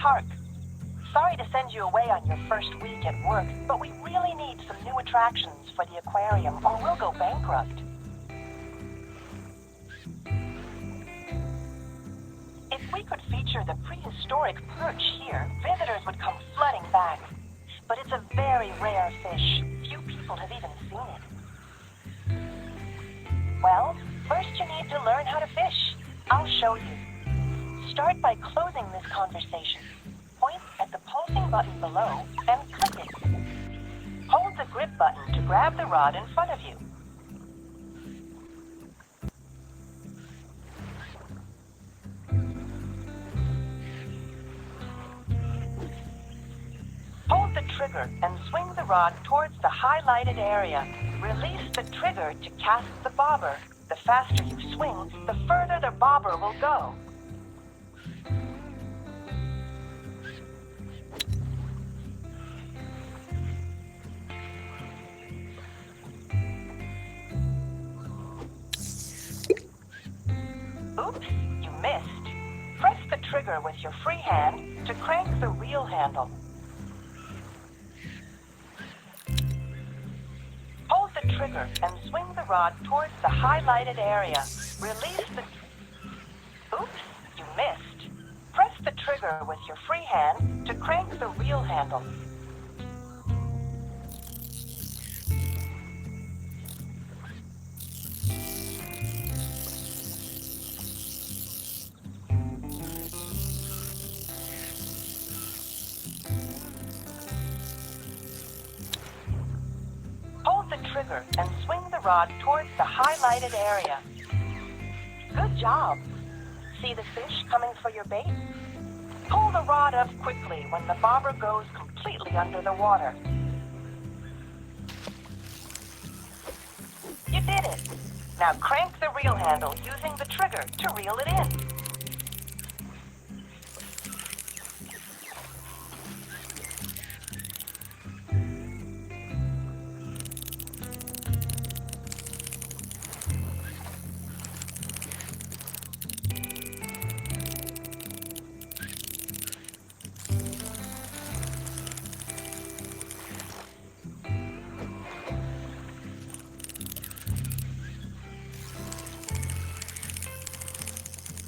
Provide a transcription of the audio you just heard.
park. Sorry to send you away on your first week at work, but we really need some new attractions for the aquarium or we'll go bankrupt. If we could feature the prehistoric perch here, visitors would come flooding back. But it's a very rare fish. Few people have even seen it. Well, first you need to learn how to fish. I'll show you. Start by closing this conversation. Point at the pulsing button below and click it. Hold the grip button to grab the rod in front of you. Hold the trigger and swing the rod towards the highlighted area. Release the trigger to cast the bobber. The faster you swing, the further the bobber will go. Oops, you missed. Press the trigger with your free hand to crank the reel handle. Hold the trigger and swing the rod towards the highlighted area. Release the... Oops, you missed. Press the trigger with your free hand to crank the reel handle. Hold the trigger and swing the rod towards the highlighted area. Good job. See the fish coming for your bait? Pull the rod up quickly when the bobber goes completely under the water. You did it. Now crank the reel handle using the trigger to reel it in.